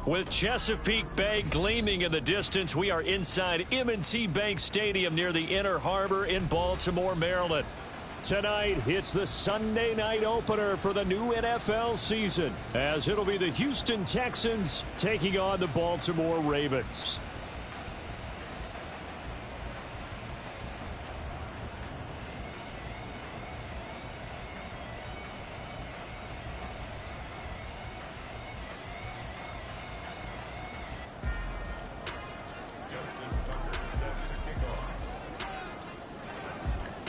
With Chesapeake Bay gleaming in the distance, we are inside M&T Bank Stadium near the Inner Harbor in Baltimore, Maryland. Tonight, it's the Sunday night opener for the new NFL season, as it'll be the Houston Texans taking on the Baltimore Ravens.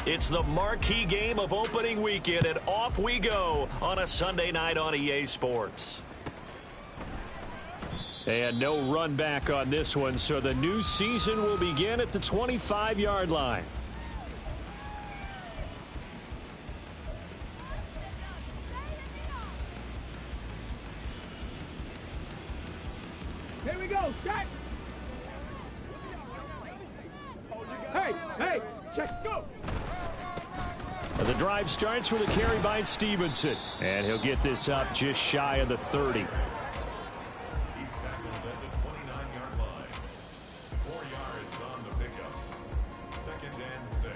It's the marquee game of opening weekend, and off we go on a Sunday night on EA Sports. And no run back on this one, so the new season will begin at the 25-yard line. Here we go, check! Hey, check, go! The drive starts with a carry by Stevenson, and he'll get this up just shy of the 30. He's tackled at the 29-yard line. 4 yards on the pickup. 2nd and 6.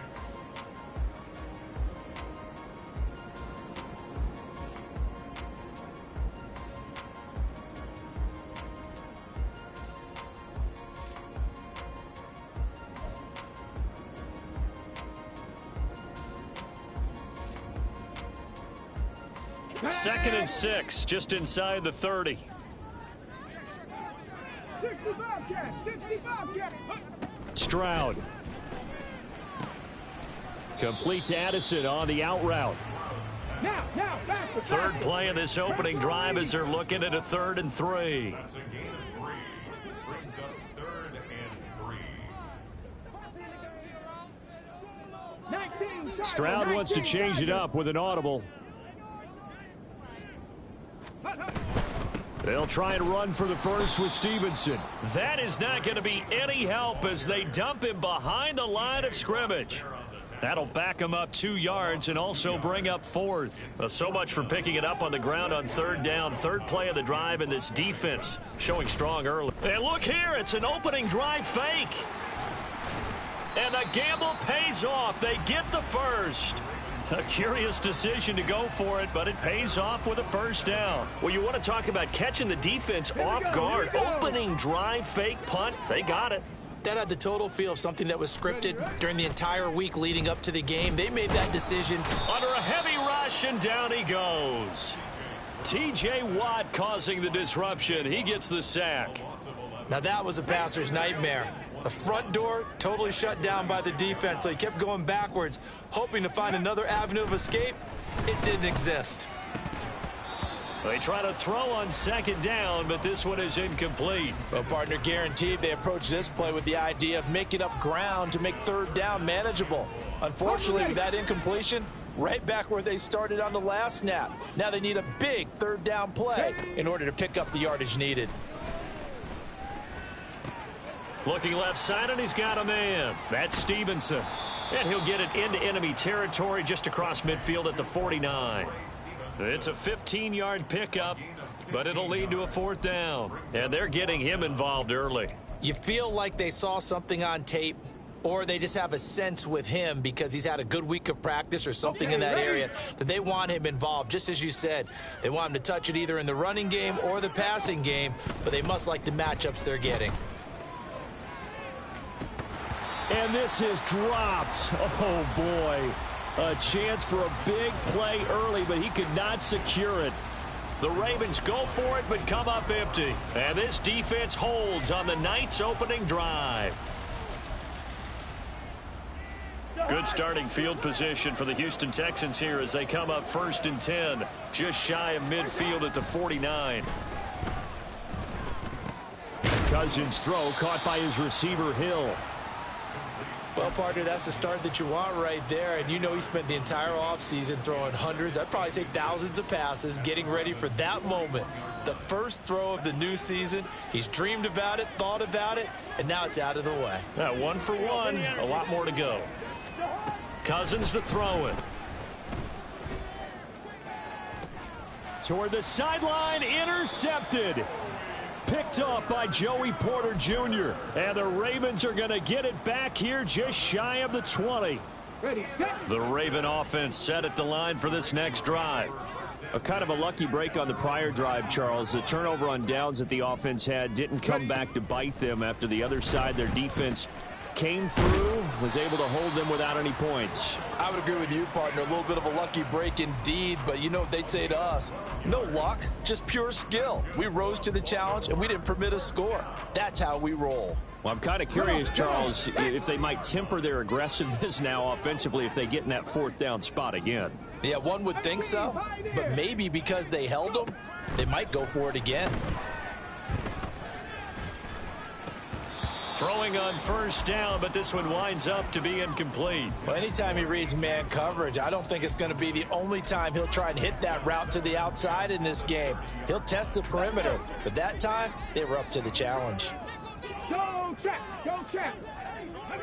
Second and 6, just inside the 30. 65 Stroud. Complete to Addison on the out route. Now, faster. Third play of this opening drive as they're looking at a 3rd and 3. That's a gain of 3. Brings up 3rd and 3. Stroud wants to change it up with an audible. They'll try and run for the first with Stevenson. That is not going to be any help as they dump him behind the line of scrimmage. That'll back him up 2 yards and also bring up 4th. So much for picking it up on the ground on 3rd down. 3rd play of the drive, and this defense showing strong early. And look here, it's an opening drive fake. And the gamble pays off. They get the first. A curious decision to go for it, but it pays off with a 1st down. Well, you want to talk about catching the defense off guard. Opening drive, fake punt. They got it. That had the total feel of something that was scripted during the entire week leading up to the game. They made that decision. Under a heavy rush, and down he goes. T.J. Watt causing the disruption. He gets the sack. Now that was a passer's nightmare. The front door totally shut down by the defense, so he kept going backwards, hoping to find another avenue of escape. It didn't exist. They try to throw on 2nd down, but this one is incomplete. Well, partner, guaranteed they approached this play with the idea of making up ground to make 3rd down manageable. Unfortunately, with that incompletion, right back where they started on the last snap. Now they need a big 3rd down play in order to pick up the yardage needed. Looking left side, and he's got a man. That's Stevenson. And he'll get it into enemy territory just across midfield at the 49. It's a 15-yard pickup, but it'll lead to a 4th down. And they're getting him involved early. You feel like they saw something on tape, or they just have a sense with him because he's had a good week of practice or something in that area that they want him involved. Just as you said, they want him to touch it either in the running game or the passing game, but they must like the matchups they're getting. And this is dropped. Oh, boy. A chance for a big play early, but he could not secure it. The Ravens go for it, but come up empty. And this defense holds on the night's opening drive. Good starting field position for the Houston Texans here as they come up 1st and 10, just shy of midfield at the 49. Cousins' throw caught by his receiver, Hill. Well, partner, that's the start that you want right there. And you know he spent the entire offseason throwing hundreds, I'd probably say thousands of passes, getting ready for that moment. The first throw of the new season. He's dreamed about it, thought about it, and now it's out of the way. 1 for 1, a lot more to go. Cousins to throw it. Toward the sideline, intercepted. picked off by Joey Porter Jr. And the Ravens are going to get it back here just shy of the 20. Ready, set. The Raven offense set at the line for this next drive. A kind of a lucky break on the prior drive, Charles. The turnover on downs that the offense had didn't come back to bite them after the other side. Their defense came through, was able to hold them without any points. I would agree with you, partner. A little bit of a lucky break indeed, but you know what they'd say to us? No luck, just pure skill. We rose to the challenge, and we didn't permit a score. That's how we roll. Well, I'm kind of curious, Charles, if they might temper their aggressiveness now offensively if they get in that fourth down spot again. Yeah, one would think so, but maybe because they held them, they might go for it again. Throwing on first down, but this one winds up to be incomplete. Well, anytime he reads man coverage, I don't think it's going to be the only time he'll try and hit that route to the outside in this game. He'll test the perimeter, but that time, they were up to the challenge. Go check. Go check. Let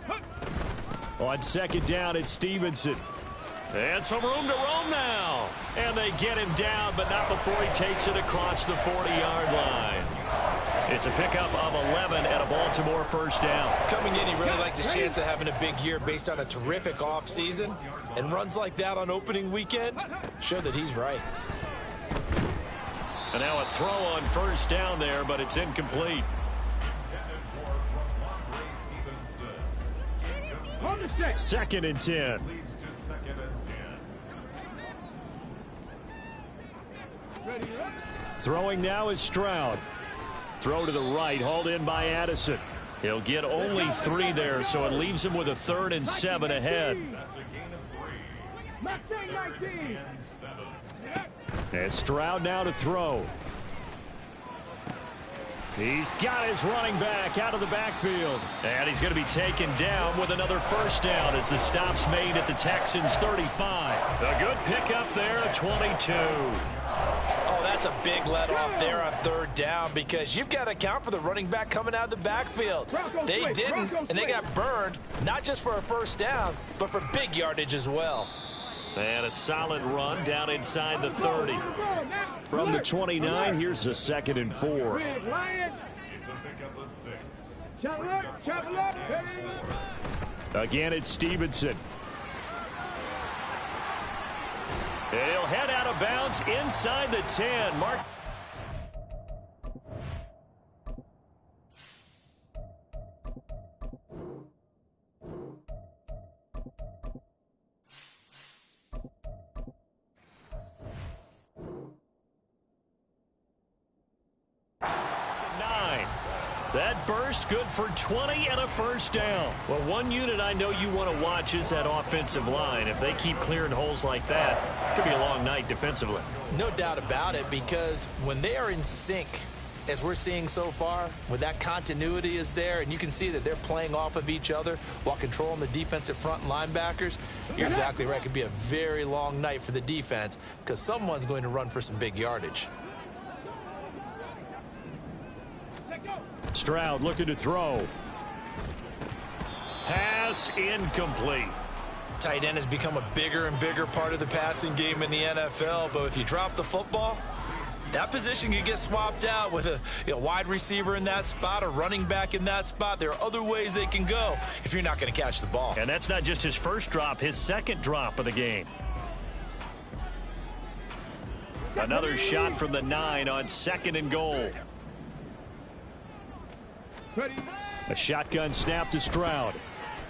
go. On second down, it's Stevenson. And some room to roam now. And they get him down, but not before he takes it across the 40-yard line. It's a pickup of 11 and a Baltimore first down. Coming in, he really liked his chance of having a big year based on a terrific offseason. And runs like that on opening weekend show that he's right. And now a throw on first down there, but it's incomplete. On the set. Second and 10. Leads to second and 10. Ready, ready. Throwing now is Stroud. Throw to the right, hauled in by Addison. He'll get only 3 there, so it leaves him with a 3rd and 7 ahead. That's a gain of 3. Max 19. And 7. And Stroud now to throw. He's got his running back out of the backfield. And he's going to be taken down with another first down as the stop's made at the Texans' 35. A good pickup there at 22. Oh, that's a big let off there on 3rd down because you've got to account for the running back coming out of the backfield. They didn't, and they got burned, not just for a first down, but for big yardage as well. And a solid run down inside the 30. From the 29, here's a 2nd and 4. Big Lion. It's a pickup of 6. Shovel up. Shovel up. Again, it's Stevenson. And he'll head out of bounds inside the 10. Mark. That burst good for 20 and a first down. Well, one unit I know you want to watch is that offensive line. If they keep clearing holes like that, it could be a long night defensively. No doubt about it, because when they are in sync, as we're seeing so far, when that continuity is there, and you can see that they're playing off of each other while controlling the defensive front linebackers, you're exactly right. It could be a very long night for the defense because someone's going to run for some big yardage. Stroud looking to throw. Pass incomplete. Tight end has become a bigger and bigger part of the passing game in the NFL, but if you drop the football, that position can get swapped out with a wide receiver in that spot, a running back in that spot. There are other ways they can go if you're not going to catch the ball. And that's not just his first drop, his second drop of the game. Another shot from the 9 on 2nd and goal. A shotgun snap to Stroud.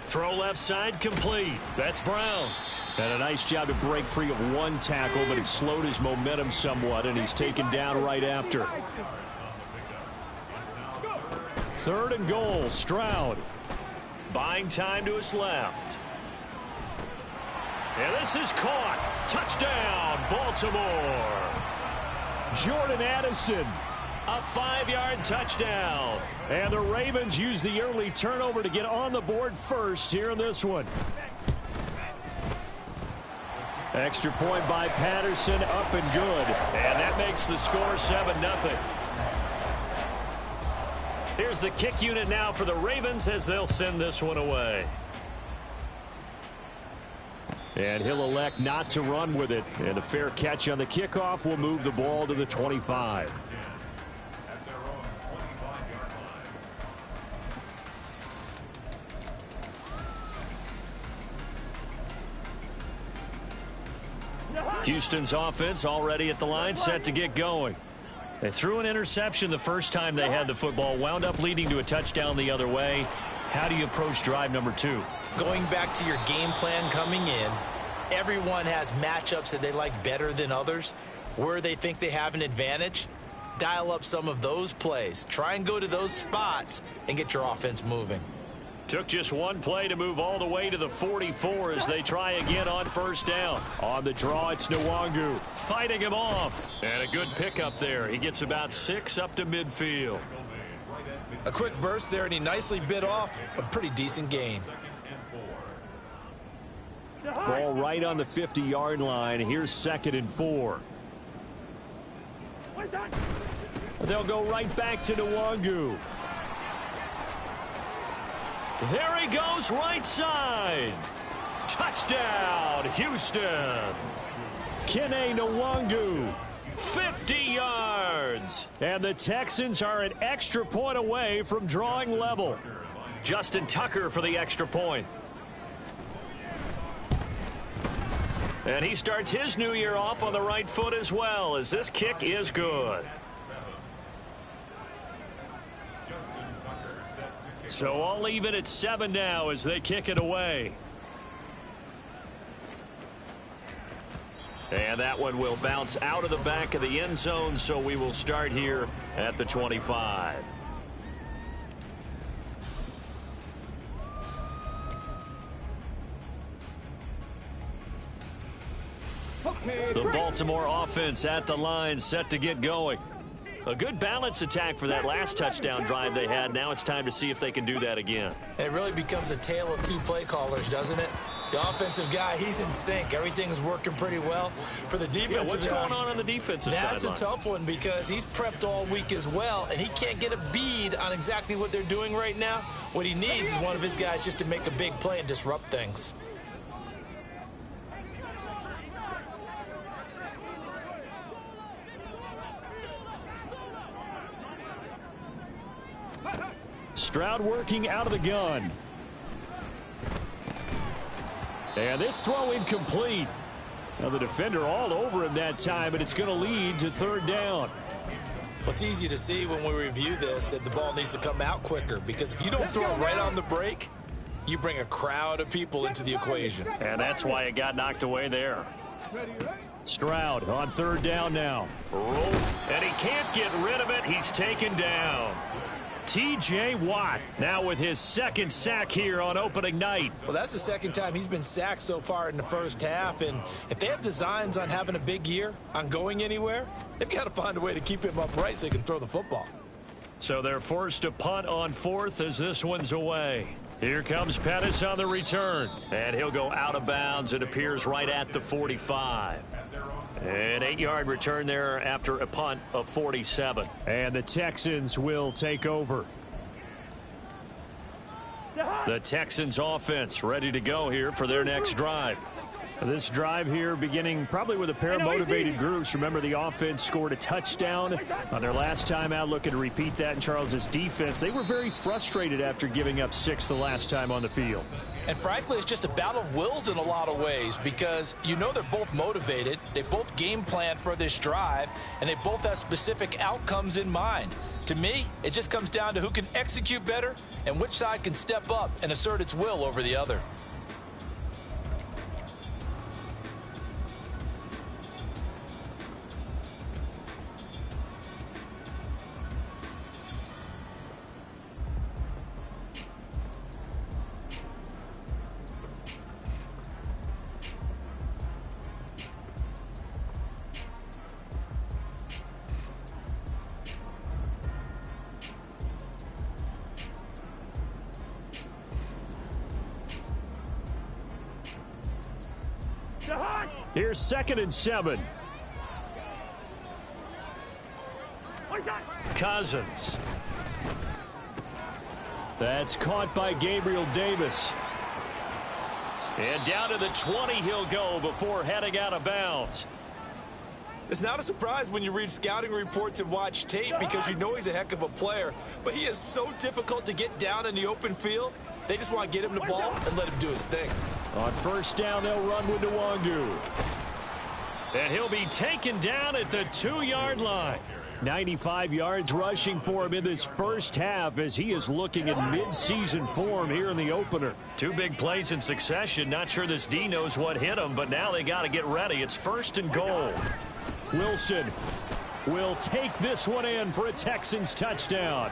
Throw left side complete. That's Brown. And a nice job to break free of one tackle, but it slowed his momentum somewhat, and he's taken down right after. 3rd and goal, Stroud. Buying time to his left. And this is caught. Touchdown, Baltimore. Jordan Addison. A 5-yard touchdown. And the Ravens use the early turnover to get on the board first here in this one. Extra point by Patterson, up and good. And that makes the score 7-0. Here's the kick unit now for the Ravens as they'll send this one away. And he'll elect not to run with it. And a fair catch on the kickoff will move the ball to the 25. Houston's offense already at the line, set to get going. They threw an interception the first time they had the football, wound up leading to a touchdown the other way. How do you approach drive number 2? Going back to your game plan coming in, everyone has matchups that they like better than others. Where they think they have an advantage, dial up some of those plays. Try and go to those spots and get your offense moving. Took just one play to move all the way to the 44 as they try again on first down. On the draw, it's Nwangu fighting him off. And a good pickup there. He gets about 6 up to midfield. A quick burst there, and he nicely bit off a pretty decent gain. Ball right on the 50-yard line. Here's 2nd and 4. They'll go right back to Nwangu. There he goes, right side. Touchdown, Houston. Kene Nwangu, 50 yards. And the Texans are an extra point away from drawing level. Justin Tucker for the extra point. And he starts his new year off on the right foot as well, as this kick is good. So I'll leave it at 7 now as they kick it away. And that one will bounce out of the back of the end zone, so we will start here at the 25. The Baltimore offense at the line, set to get going. A good balance attack for that last touchdown drive they had. Now it's time to see if they can do that again. It really becomes a tale of 2 play callers, doesn't it? The offensive guy, he's in sync. Everything's working pretty well. For the defensive what's guy, going on the defensive side? That's a tough one because he's prepped all week as well, and he can't get a bead on exactly what they're doing right now. What he needs is one of his guys just to make a big play and disrupt things. Stroud working out of the gun. And this throw incomplete. Now the defender all over him that time, but it's going to lead to 3rd down. Well, it's easy to see when we review this that the ball needs to come out quicker, because if you don't throw it right on the break, you bring a crowd of people into the equation. And that's why it got knocked away there. Stroud on 3rd down now. Roll. And he can't get rid of it. He's taken down. T.J. Watt now with his 2nd sack here on opening night. Well, that's the 2nd time he's been sacked so far in the first half. And if they have designs on having a big year, on going anywhere, they've got to find a way to keep him upright so he can throw the football. So they're forced to punt on 4th as this one's away. Here comes Pettis on the return. And he'll go out of bounds. It appears right at the 45. An 8-yard return there after a punt of 47. And the Texans will take over. The Texans offense ready to go here for their next drive. This drive here beginning probably with a pair of motivated groups. Remember, the offense scored a touchdown on their last time out. Looking to repeat that in Charles's defense. They were very frustrated after giving up 6 the last time on the field. And frankly, it's just a battle of wills in a lot of ways, because you know they're both motivated. They both game plan for this drive, and they both have specific outcomes in mind. To me, it just comes down to who can execute better and which side can step up and assert its will over the other. Here's 2nd and 7. Cousins. That's caught by Gabriel Davis. And down to the 20 he'll go before heading out of bounds. It's not a surprise when you read scouting reports and watch tape, because you know he's a heck of a player. But he is so difficult to get down in the open field. They just want to get him the ball and let him do his thing. On first down, they'll run with Nwangu. And he'll be taken down at the 2-yard line. 95 yards rushing for him in this first half as he is looking in mid-season form here in the opener. 2 big plays in succession. Not sure this D knows what hit him, but now they got to get ready. It's 1st and goal. Wilson will take this one in for a Texans touchdown.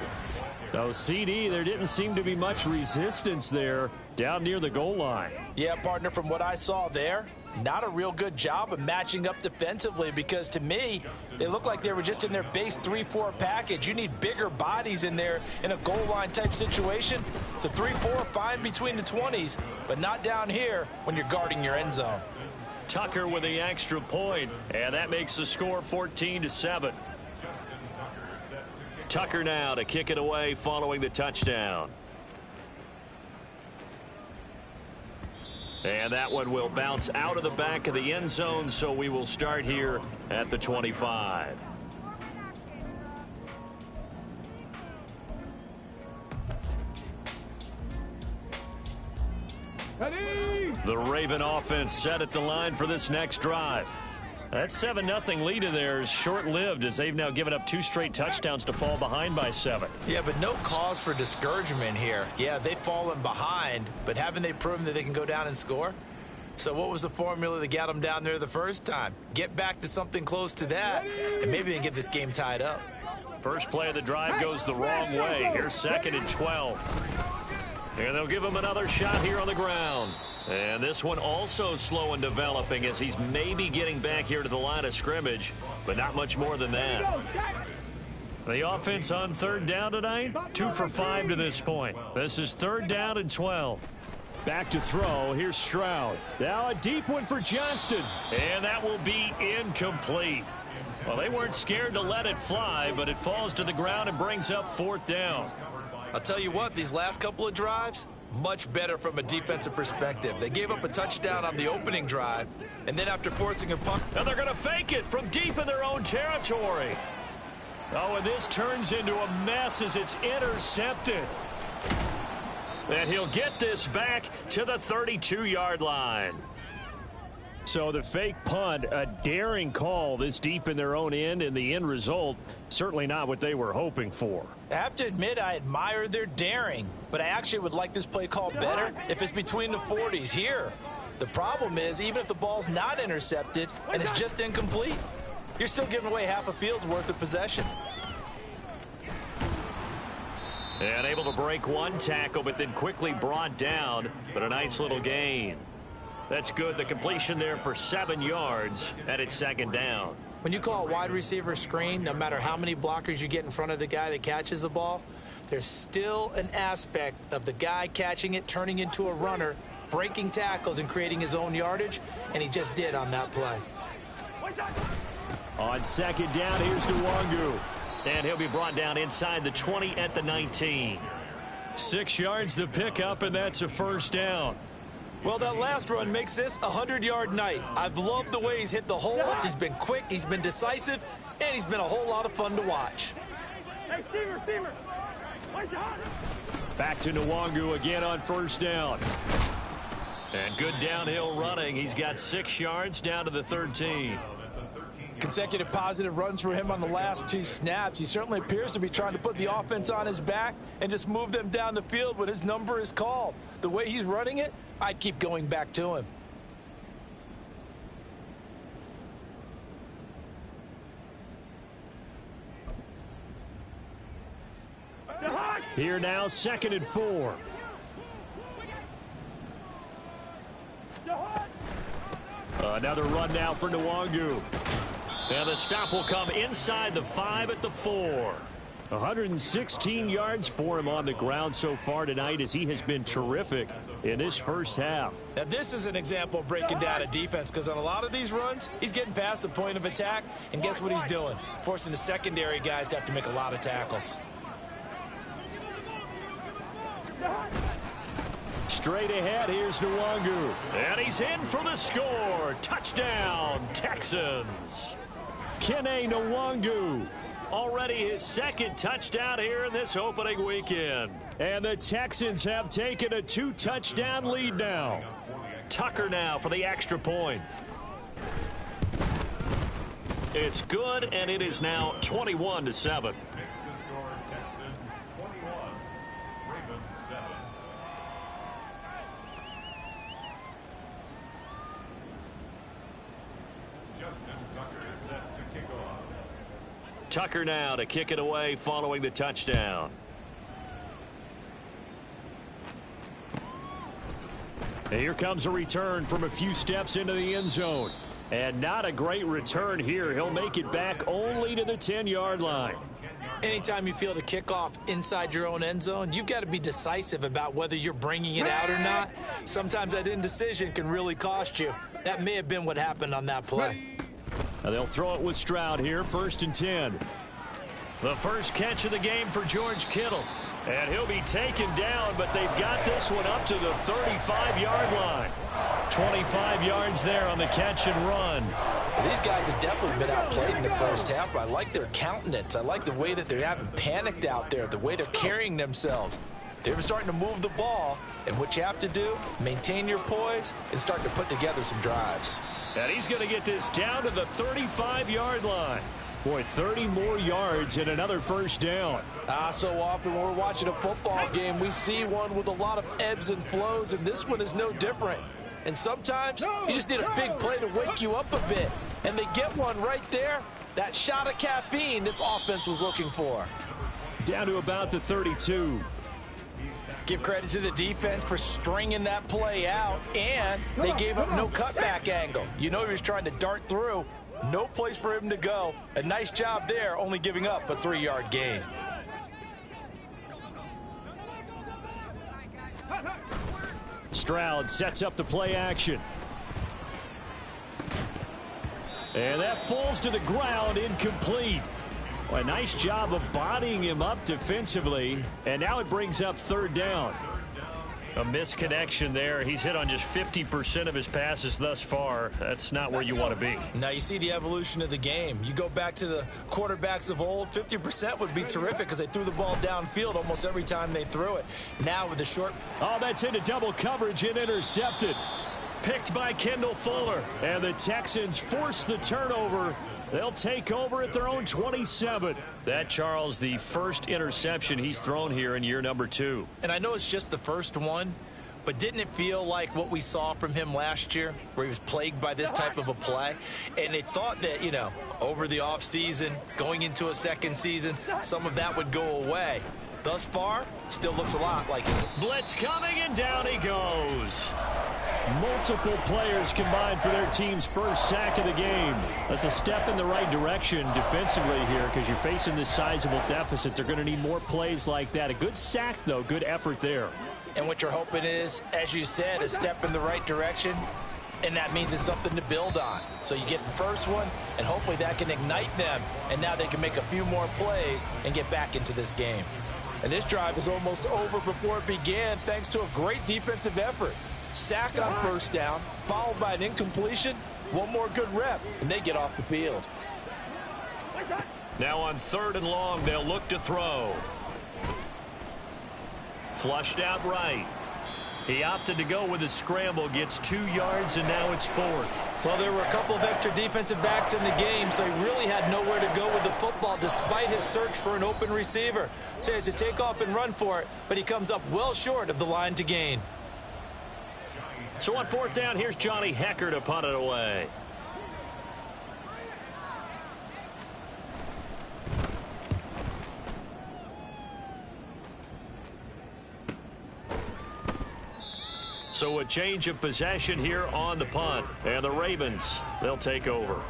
So, CD, there didn't seem to be much resistance there down near the goal line. Yeah, partner, from what I saw there, not a real good job of matching up defensively because, to me, they look like they were just in their base 3-4 package. You need bigger bodies in there in a goal line type situation. The 3-4 fine between the 20s, but not down here when you're guarding your end zone. Tucker with the extra point, and that makes the score 14-7. Tucker now to kick it away following the touchdown. And that one will bounce out of the back of the end zone, so we will start here at the 25. The Raven offense set at the line for this next drive. That 7-0 lead of theirs short-lived as they've now given up 2 straight touchdowns to fall behind by 7. Yeah, but no cause for discouragement here. Yeah, they've fallen behind, but haven't they proven that they can go down and score? So what was the formula that got them down there the first time? Get back to something close to that, and maybe they can get this game tied up. First play of the drive goes the wrong way. Here's 2nd and 12. And they'll give him another shot here on the ground. And this one also slow in developing as he's maybe getting back here to the line of scrimmage, but not much more than that. The offense on 3rd down tonight, 2 for 5 to this point. This is 3rd down and 12. Back to throw. Here's Stroud. Now a deep one for Johnston. And that will be incomplete. Well, they weren't scared to let it fly, but it falls to the ground and brings up 4th down. I'll tell you what, these last couple of drives, much better from a defensive perspective. They gave up a touchdown on the opening drive, and then after forcing a punt. And they're going to fake it from deep in their own territory. Oh, and this turns into a mess as it's intercepted. And he'll get this back to the 32-yard line. So the fake punt, a daring call this deep in their own end, and the end result, certainly not what they were hoping for. I have to admit, I admire their daring, but I actually would like this play called better if it's between the 40s here. The problem is, even if the ball's not intercepted and it's just incomplete, you're still giving away half a field's worth of possession. And able to break one tackle, but then quickly brought down, but a nice little gain. That's good. The completion there for 7 yards, and it's 2nd down. When you call a wide receiver screen, no matter how many blockers you get in front of the guy that catches the ball, there's still an aspect of the guy catching it, turning into a runner, breaking tackles and creating his own yardage, and he just did on that play. On 2nd down, here's Nwangu. And he'll be brought down inside the 20 at the 19. 6 yards the pickup, and that's a 1st down. Well, that last run makes this a 100-yard night. I've loved the way he's hit the holes. He's been quick, he's been decisive, and he's been a whole lot of fun to watch. Hey, Steamer. Back to Nwangu again on 1st down. And good downhill running. He's got 6 yards down to the 13. Consecutive positive runs for him on the last 2 snaps. He certainly appears to be trying to put the offense on his back and just move them down the field when his number is called. The way he's running it, I'd keep going back to him. Here now, 2nd and 4. Another run now for Nwangu. And the stop will come inside the 5 at the 4. 116 yards for him on the ground so far tonight as he has been terrific in this first half. Now, this is an example of breaking down a defense because on a lot of these runs, he's getting past the point of attack, and guess what he's doing? Forcing the secondary guys to have to make a lot of tackles. Straight ahead, here's Nwangu. And he's in for the score. Touchdown, Texans. Kene Nwangu. Already his 2nd touchdown here in this opening weekend. And the Texans have taken a 2-touchdown lead now. Tucker now for the extra point. It's good, and it is now 21-7. Makes the score Texans 21, Ravens 7. Justin Tucker is set to kick off. Tucker now to kick it away following the touchdown. And here comes a return from a few steps into the end zone. And not a great return here. He'll make it back only to the 10-yard line. Anytime you field a kickoff inside your own end zone, you've got to be decisive about whether you're bringing it out or not. Sometimes that indecision can really cost you. That may have been what happened on that play. Now they'll throw it with Stroud here, 1st and 10. The first catch of the game for George Kittle. And he'll be taken down, but they've got this one up to the 35-yard line. 25 yards there on the catch and run. These guys have definitely been outplayed in the first half. I like their countenance. I like the way that they haven't panicked out there, the way they're carrying themselves. They're starting to move the ball, and what you have to do, maintain your poise and start to put together some drives. And he's going to get this down to the 35-yard line. Boy, 30 more yards and another first down. So often when we're watching a football game, we see one with a lot of ebbs and flows, and this one is no different. And sometimes you just need a big play to wake you up a bit. And they get one right there. That shot of caffeine this offense was looking for. Down to about the 32. Give credit to the defense for stringing that play out, and they gave up no cutback angle. You know he was trying to dart through. No place for him to go. A nice job there, only giving up a 3-yard gain. Stroud sets up the play action. And that falls to the ground, incomplete. Well, a nice job of bodying him up defensively. And now it brings up 3rd down. A misconnection there. He's hit on just 50% of his passes thus far. That's not where you want to be. Now you see the evolution of the game. You go back to the quarterbacks of old, 50% would be terrific because they threw the ball downfield almost every time they threw it. Now with the short... Oh, that's into double coverage and intercepted. Picked by Kendall Fuller. And the Texans force the turnover. They'll take over at their own 27. That, Charles, the first interception he's thrown here in year number 2. And I know it's just the first one, but didn't it feel like what we saw from him last year, where he was plagued by this type of a play? And they thought that, you know, over the offseason, going into a second season, some of that would go away. Thus far, still looks a lot like it. Blitz coming, and down he goes. Multiple players combined for their team's first sack of the game. That's a step in the right direction defensively here because you're facing this sizable deficit. They're going to need more plays like that. A good sack, though. Good effort there. And what you're hoping is, as you said, a step in the right direction, and that means it's something to build on. So you get the first one, and hopefully that can ignite them, and now they can make a few more plays and get back into this game. And this drive is almost over before it began thanks to a great defensive effort. Sack on first down, followed by an incompletion, one more good rep, and they get off the field. Now on 3rd and long, they'll look to throw. Flushed out right. He opted to go with a scramble, gets 2 yards, and now it's 4th. Well, there were a couple of extra defensive backs in the game, so he really had nowhere to go with the football despite his search for an open receiver. So he has to take off and run for it, but he comes up well short of the line to gain. So on 4th down, here's Johnny Hecker to punt it away. So a change of possession here on the punt. And the Ravens, they'll take over.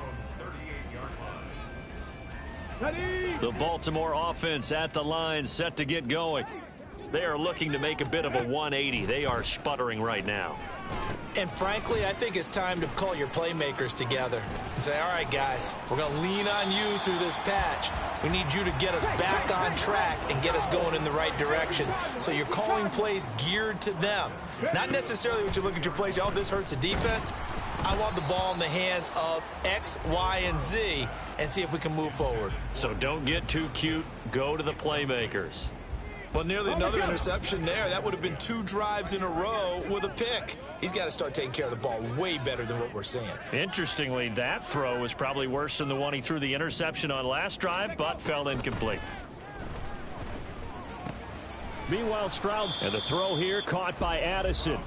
The Baltimore offense at the line, set to get going. They are looking to make a bit of a 180. They are sputtering right now. And frankly, I think it's time to call your playmakers together and say, all right, guys, we're going to lean on you through this patch. We need you to get us back on track and get us going in the right direction. So you're calling plays geared to them. Not necessarily when you look at your plays, oh, this hurts the defense. I want the ball in the hands of X, Y, and Z and see if we can move forward. So don't get too cute. Go to the playmakers. Well, nearly another interception there. That would have been 2 drives in a row with a pick. He's got to start taking care of the ball way better than what we're seeing. Interestingly, that throw was probably worse than the one he threw the interception on last drive, but fell incomplete. Meanwhile, Stroud's and the throw here caught by Addison.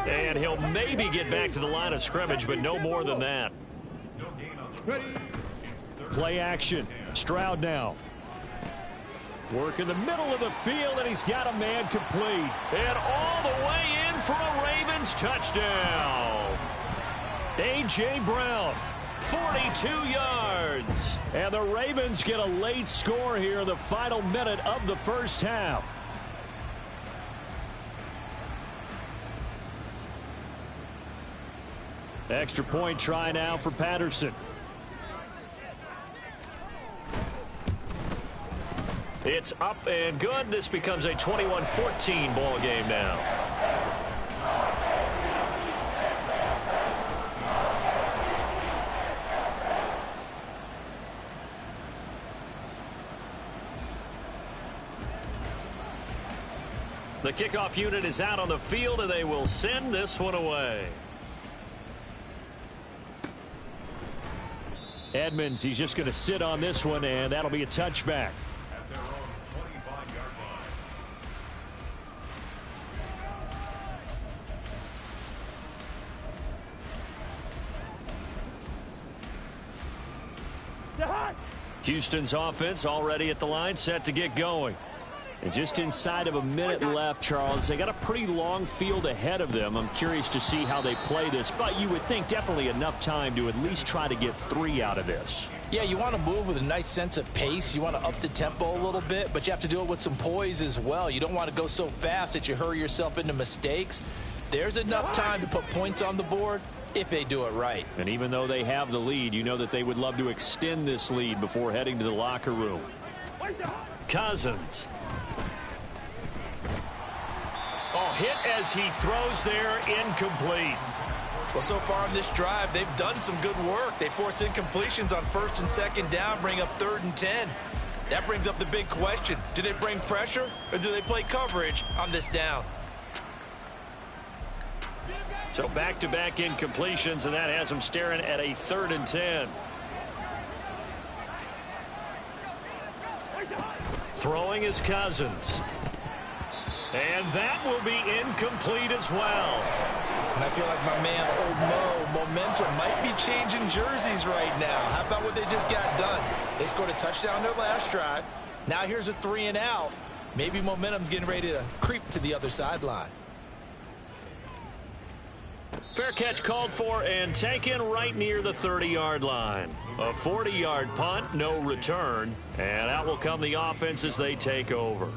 And he'll maybe get back to the line of scrimmage, but no more than that. Play action. Stroud now. Work in the middle of the field, and he's got a man complete. And all the way in for a Ravens touchdown. A.J. Brown, 42 yards. And the Ravens get a late score here in the final minute of the first half. Extra point try now for Patterson. It's up and good. This becomes a 21-14 ball game now. The kickoff unit is out on the field, and they will send this one away. Edmonds, he's just going to sit on this one, and that'll be a touchback. At their own 25-yard line. Houston's offense already at the line, set to get going. And just inside of a minute left, Charles. They got a pretty long field ahead of them. I'm curious to see how they play this, but you would think definitely enough time to at least try to get 3 out of this. Yeah, you want to move with a nice sense of pace. You want to up the tempo a little bit, but you have to do it with some poise as well. You don't want to go so fast that you hurry yourself into mistakes. There's enough time to put points on the board if they do it right. And even though they have the lead, you know that they would love to extend this lead before heading to the locker room. Cousins. Oh, hit as he throws there, incomplete. Well, so far in this drive, they've done some good work. They force incompletions on 1st and 2nd down, bring up 3rd and 10. That brings up the big question. Do they bring pressure or do they play coverage on this down? So back-to-back incompletions, and that has them staring at a 3rd and 10. Throwing is Cousins. And that will be incomplete as well. And I feel like my man, Old Mo, momentum might be changing jerseys right now. How about what they just got done? They scored a touchdown their last drive. Now here's a 3 and out. Maybe momentum's getting ready to creep to the other sideline. Fair catch called for and taken right near the 30-yard line. A 40-yard punt, no return. And out will come the offense as they take over.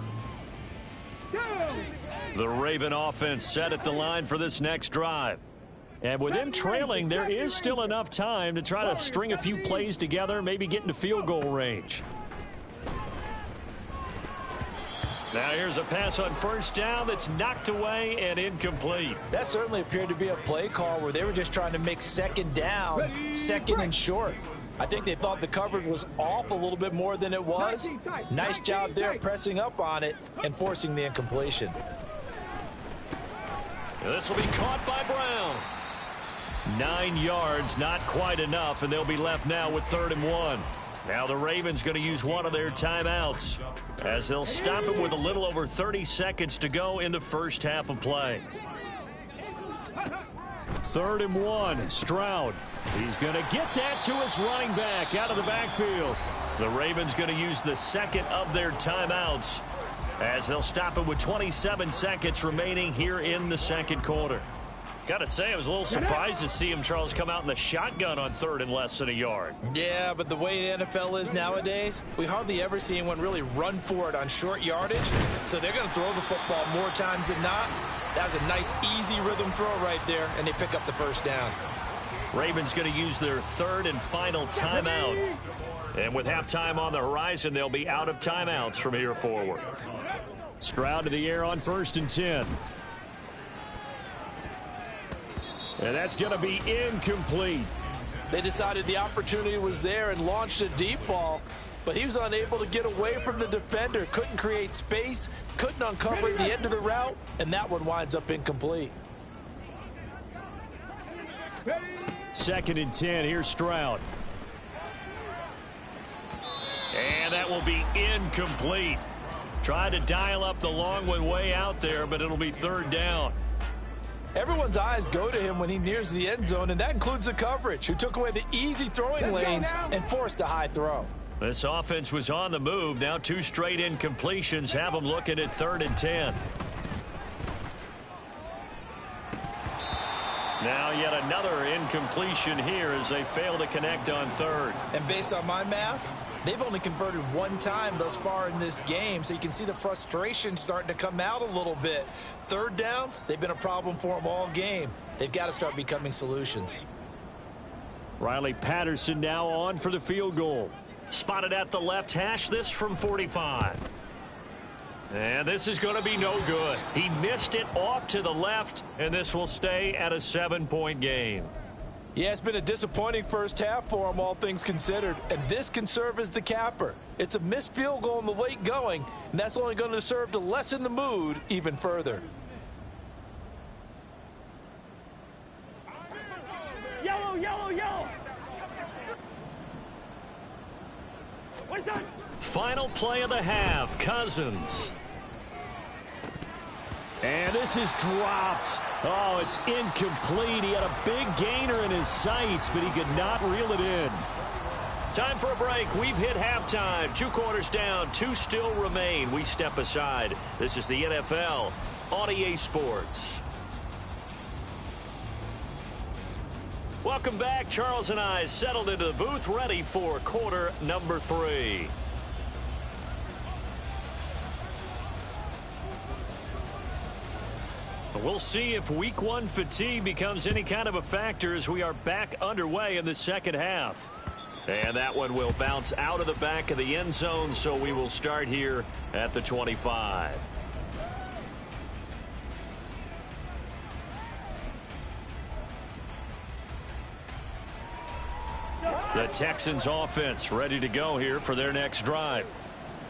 The Raven offense set at the line for this next drive. And with them trailing, there is still enough time to try to string a few plays together, maybe get into field goal range. Now here's a pass on 1st down that's knocked away and incomplete. That certainly appeared to be a play call where they were just trying to make 2nd down, 2nd and short. I think they thought the coverage was off a little bit more than it was. Nice job there pressing up on it and forcing the incompletion. This will be caught by Brown. 9 yards, not quite enough, and they'll be left now with 3rd and 1. Now the Ravens going to use one of their timeouts as they'll stop it with a little over 30 seconds to go in the first half of play. 3rd and 1, Stroud. He's going to get that to his running back out of the backfield. The Ravens going to use the 2nd of their timeouts as they'll stop it with 27 seconds remaining here in the 2nd quarter. Got to say, I was a little surprised to see him, Charles, come out in the shotgun on 3rd and less than a yard. Yeah, but the way the NFL is nowadays, we hardly ever see anyone really run for it on short yardage. So they're going to throw the football more times than not. That was a nice, easy rhythm throw right there, and they pick up the 1st down. Ravens going to use their 3rd and final timeout. And with halftime on the horizon, they'll be out of timeouts from here forward. Stroud to the air on 1st and 10. And that's going to be incomplete. They decided the opportunity was there and launched a deep ball. but he was unable to get away from the defender, couldn't create space, couldn't uncover the end of the route, and that one winds up incomplete. 2nd and 10. Here's Stroud. And that will be incomplete. Tried to dial up the long one way out there, but it'll be 3rd down. Everyone's eyes go to him when he nears the end zone, and that includes the coverage, who took away the easy throwing lanes and forced a high throw. This offense was on the move. Now 2 straight incompletions have them looking at 3rd and 10. Now yet another incompletion here as they fail to connect on 3rd. And based on my math, they've only converted 1 time thus far in this game, so you can see the frustration starting to come out a little bit. 3rd downs, they've been a problem for them all game. They've got to start becoming solutions. Riley Patterson now on for the field goal. Spotted at the left hash, this from 45. And this is going to be no good. He missed it off to the left, and this will stay at a 7-point game. Yeah, it's been a disappointing first half for him, all things considered, and this can serve as the capper. It's a missed field goal in the late going, and that's only going to serve to lessen the mood even further. Yellow, yellow, yellow. What's on? Final play of the half, Cousins. And this is dropped. Oh, it's incomplete. He had a big gainer in his sights, but he could not reel it in. Time for a break. We've hit halftime. 2 quarters down, 2 still remain. We step aside. This is the NFL on EA Sports. Welcome back. Charles and I settled into the booth, ready for quarter number 3. We'll see if week 1 fatigue becomes any kind of a factor as we are back underway in the second half. And that one will bounce out of the back of the end zone, so we will start here at the 25. The Texans offense ready to go here for their next drive.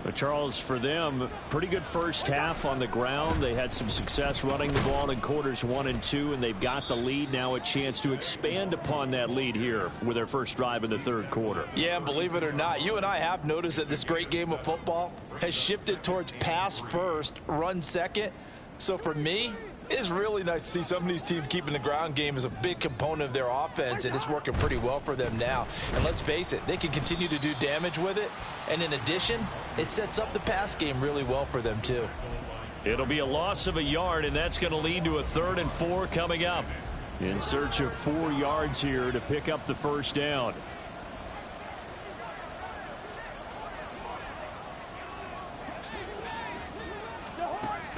But Charles, for them, pretty good first half on the ground. They had some success running the ball in quarters 1 and 2, and they've got the lead. Now a chance to expand upon that lead here with their first drive in the 3rd quarter. Yeah, and believe it or not, you and I have noticed that this great game of football has shifted towards pass first, run second. So for me, it's really nice to see some of these teams keeping the ground game as a big component of their offense, and it's working pretty well for them now. And let's face it, they can continue to do damage with it. And in addition, it sets up the pass game really well for them too. It'll be a loss of a yard, and that's going to lead to a 3rd and 4 coming up. In search of 4 yards here to pick up the first down.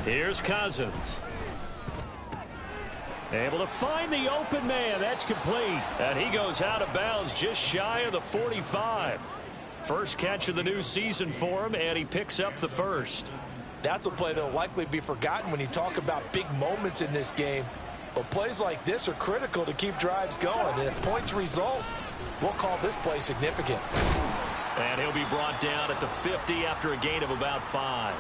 Here's Cousins. Able to find the open man. That's complete. And he goes out of bounds just shy of the 45. First catch of the new season for him, and he picks up the first. That's a play that will likely be forgotten when you talk about big moments in this game. But plays like this are critical to keep drives going. And if points result, we'll call this play significant. And he'll be brought down at the 50 after a gain of about 5.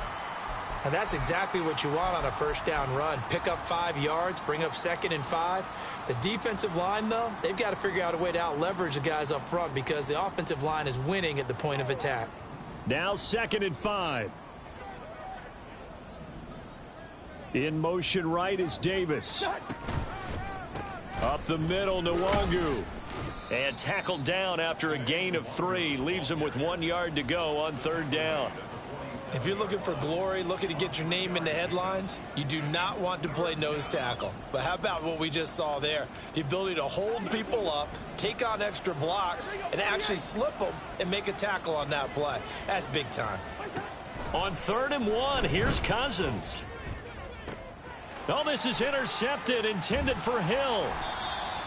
And that's exactly what you want on a first down run. Pick up 5 yards, bring up 2nd and 5. The defensive line, though, they've got to figure out a way to out-leverage the guys up front because the offensive line is winning at the point of attack. Now 2nd and 5. In motion right is Davis. Up the middle, Nwangu. And tackled down after a gain of 3. Leaves him with 1 yard to go on 3rd down. If you're looking for glory, looking to get your name in the headlines, you do not want to play nose tackle. But how about what we just saw there? The ability to hold people up, take on extra blocks, and actually slip them and make a tackle on that play. That's big time. On 3rd and 1, here's Cousins. Oh, this is intercepted, intended for Hill.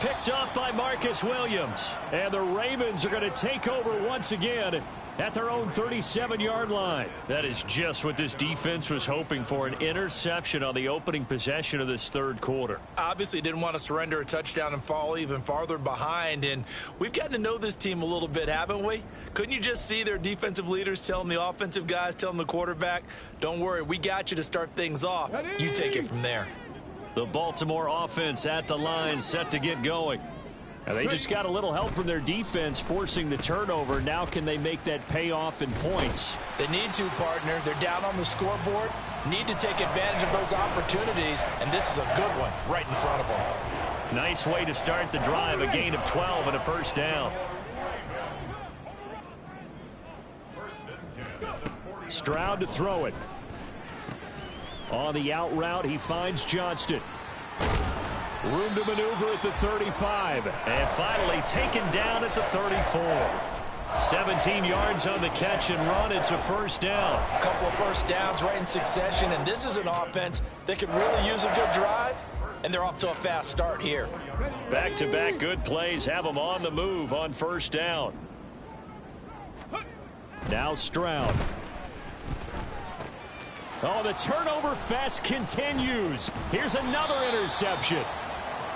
Picked up by Marcus Williams. And the Ravens are going to take over once again at their own 37-yard line. That is just what this defense was hoping for, an interception on the opening possession of this third quarter. Obviously didn't want to surrender a touchdown and fall even farther behind, and we've gotten to know this team a little bit, haven't we? Couldn't you just see their defensive leaders telling the offensive guys, telling the quarterback, don't worry, we got you to start things off. You take it from there. The Baltimore offense at the line, set to get going. And they just got a little help from their defense forcing the turnover. Now can they make that pay off in points? They need to, partner. They're down on the scoreboard. Need to take advantage of those opportunities, and this is a good one right in front of them. Nice way to start the drive, a gain of 12 and a first down. Stroud to throw it. On the out route, he finds Johnston. Room to maneuver at the 35. And finally taken down at the 34. 17 yards on the catch and run. It's a first down. A couple of first downs right in succession, and this is an offense that could really use a good drive, and they're off to a fast start here. Back-to-back good plays have them on the move on first down. Now Stroud. Oh, the turnover fest continues. Here's another interception.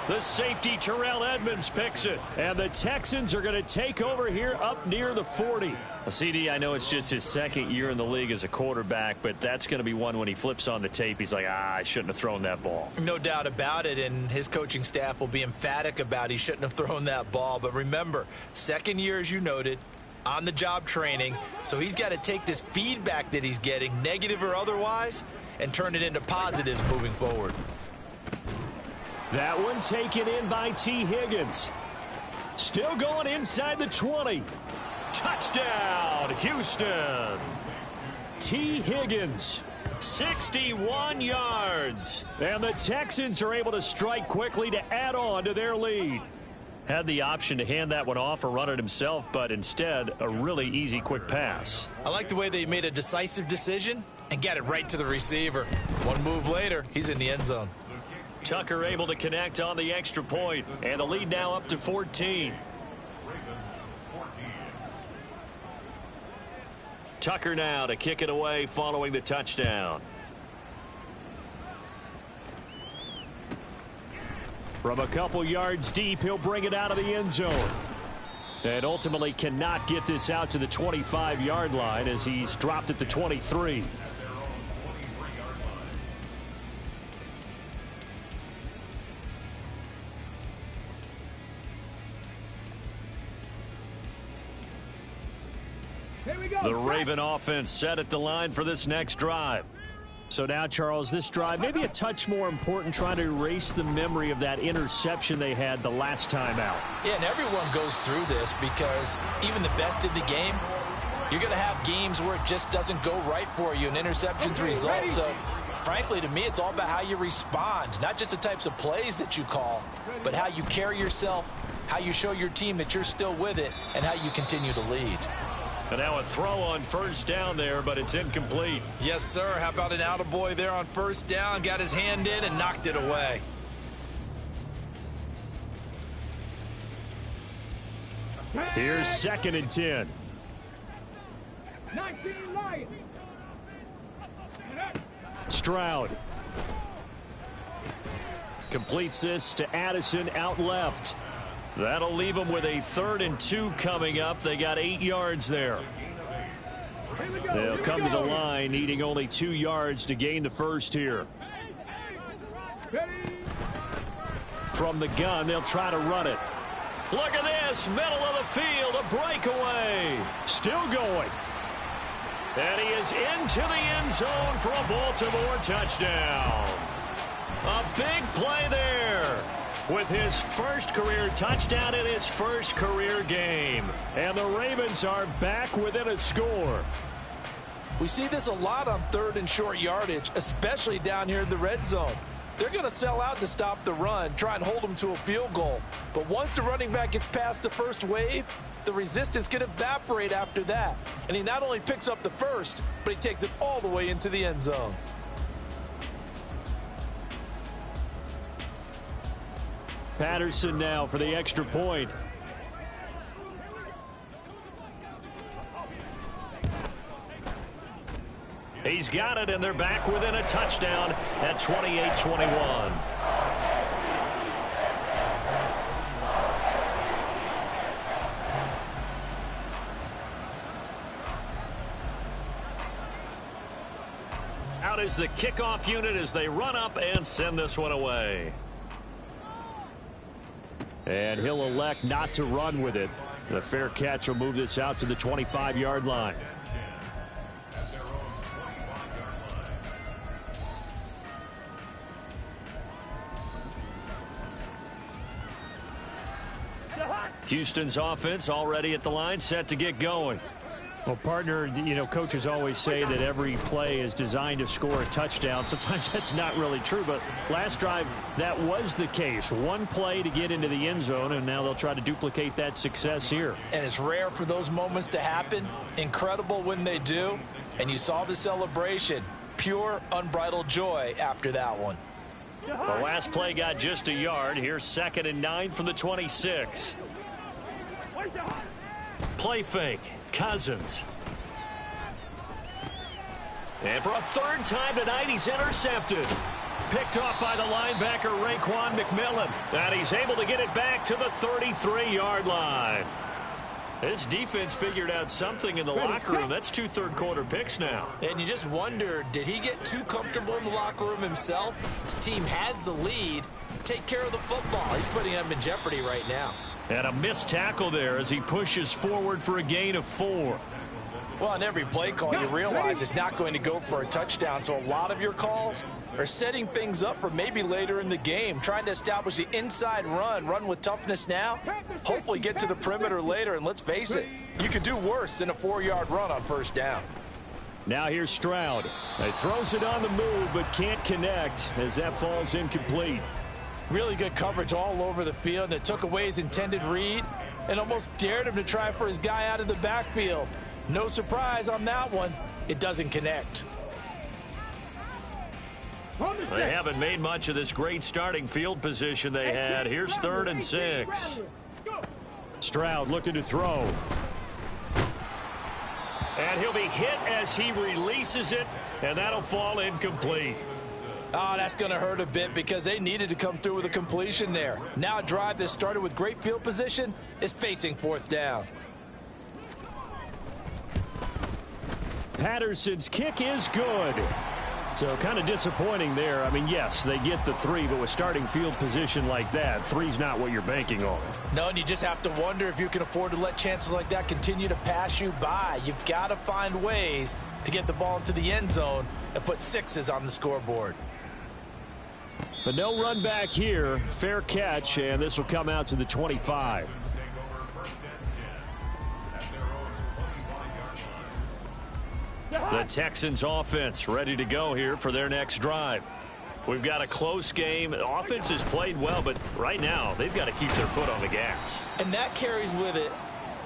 The safety, Terrell Edmonds, picks it. And the Texans are going to take over here up near the 40. Well, CD, I know it's just his second year in the league as a quarterback, but that's going to be one when he flips on the tape. He's like, I shouldn't have thrown that ball. No doubt about it, and his coaching staff will be emphatic about he shouldn't have thrown that ball. But remember, second year, as you noted, on-the-job training, so he's got to take this feedback that he's getting, negative or otherwise, and turn it into positives moving forward. That one taken in by T. Higgins. Still going inside the 20. Touchdown, Houston. T. Higgins, 61 yards. And the Texans are able to strike quickly to add on to their lead. Had the option to hand that one off or run it himself, but instead, a really easy, quick pass. I like the way they made a decisive decision and got it right to the receiver. One move later, he's in the end zone. Tucker able to connect on the extra point, and the lead now up to 14. Tucker now to kick it away following the touchdown. From a couple yards deep, he'll bring it out of the end zone. And ultimately cannot get this out to the 25-yard line as he's dropped at the 23. The Raven offense set at the line for this next drive. So now, Charles, this drive maybe a touch more important, trying to erase the memory of that interception they had the last time out. Yeah, and everyone goes through this because even the best in the game, you're going to have games where it just doesn't go right for you, and interceptions result. So, frankly, to me, it's all about how you respond, not just the types of plays that you call, but how you carry yourself, how you show your team that you're still with it, and how you continue to lead. And now a throw on first down there, but it's incomplete. Yes, sir. How about an attaboy there on first down? Got his hand in and knocked it away. Here's 2nd and 10. 19 Lions. Stroud completes this to Addison out left. That'll leave them with a 3rd and 2 coming up. They got 8 yards there. They'll come to the line, needing only 2 yards to gain the first here. From the gun, they'll try to run it. Look at this, middle of the field, a breakaway. Still going. And he is into the end zone for a Baltimore touchdown. A big play there, with his first career touchdown in his first career game. And the Ravens are back within a score. We see this a lot on 3rd and short yardage, especially down here in the red zone. They're going to sell out to stop the run, try and hold them to a field goal. But once the running back gets past the first wave, the resistance can evaporate after that. And he not only picks up the first, but he takes it all the way into the end zone. Patterson now for the extra point. He's got it, and they're back within a touchdown at 28-21. Out is the kickoff unit as they run up and send this one away. And he'll elect not to run with it. The fair catch will move this out to the 25-yard line. Houston's offense already at the line, set to get going. Well, partner, you know, coaches always say that every play is designed to score a touchdown. Sometimes that's not really true, but last drive, that was the case. One play to get into the end zone, and now they'll try to duplicate that success here. And it's rare for those moments to happen. Incredible when they do. And you saw the celebration. Pure, unbridled joy after that one. The last play got just a yard. Here's 2nd and 9 from the 26. Play fake. Cousins. And for a 3rd time tonight, he's intercepted. Picked off by the linebacker, Raekwon McMillan. And he's able to get it back to the 33-yard line. This defense figured out something in the locker room. That's 2 third-quarter picks now. And you just wonder, did he get too comfortable in the locker room himself? His team has the lead. Take care of the football. He's putting them in jeopardy right now. And a missed tackle there as he pushes forward for a gain of 4. Well, on every play call, you realize it's not going to go for a touchdown. So a lot of your calls are setting things up for maybe later in the game, trying to establish the inside run with toughness now, hopefully get to the perimeter later. And let's face it, you could do worse than a 4-yard run on 1st down. Now here's Stroud. He throws it on the move but can't connect as that falls incomplete. Really good coverage all over the field, and it took away his intended read and almost dared him to try for his guy out of the backfield. No surprise on that one. It doesn't connect. They haven't made much of this great starting field position they had. Here's 3rd and 6. Stroud looking to throw. And he'll be hit as he releases it, and that'll fall incomplete. Oh, that's going to hurt a bit because they needed to come through with a completion there. Now a drive that started with great field position is facing 4th down. Patterson's kick is good. So kind of disappointing there. I mean, yes, they get the 3, but with starting field position like that, 3's not what you're banking on. No, and you just have to wonder if you can afford to let chances like that continue to pass you by. You've got to find ways to get the ball into the end zone and put 6s on the scoreboard. But no run back here. Fair catch, and this will come out to the 25. The Texans offense ready to go here for their next drive. We've got a close game. The offense has played well, but right now they've got to keep their foot on the gas. And that carries with it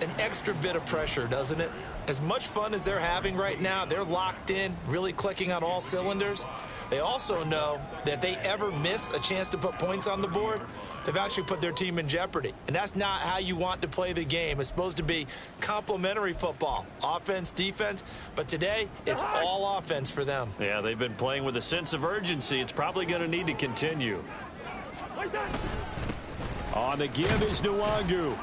an extra bit of pressure, doesn't it? As much fun as they're having right now, they're locked in, really clicking on all cylinders. They also know that if they ever miss a chance to put points on the board, they've actually put their team in jeopardy. And that's not how you want to play the game. It's supposed to be complementary football, offense, defense. But today, it's all offense for them. Yeah, they've been playing with a sense of urgency. It's probably going to need to continue. On the give is Nwangu.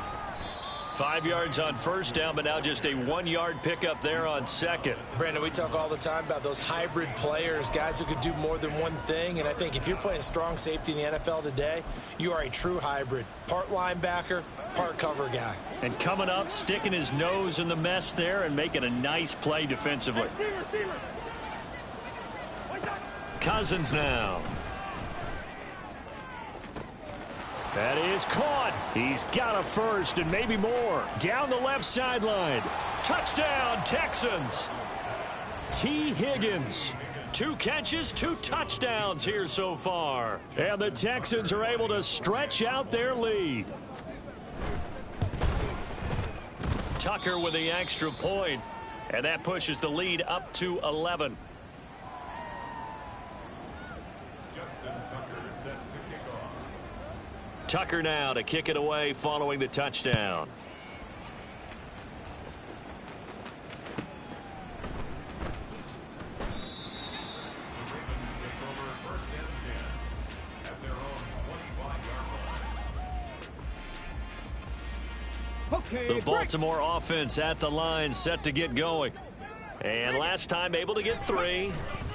5 yards on 1st down, but now just a 1-yard pickup there on 2nd. Brandon, we talk all the time about those hybrid players, guys who could do more than one thing. And I think if you're playing strong safety in the NFL today, you are a true hybrid. Part linebacker, part cover guy. And coming up, sticking his nose in the mess there and making a nice play defensively. Cousins now. That is caught. He's got a 1st and maybe more. Down the left sideline. Touchdown, Texans. T. Higgins. 2 catches, 2 touchdowns here so far. And the Texans are able to stretch out their lead. Tucker with the extra point, and that pushes the lead up to 11. Tucker now to kick it away following the touchdown. The Baltimore offense at the line, set to get going. And last time able to get 3.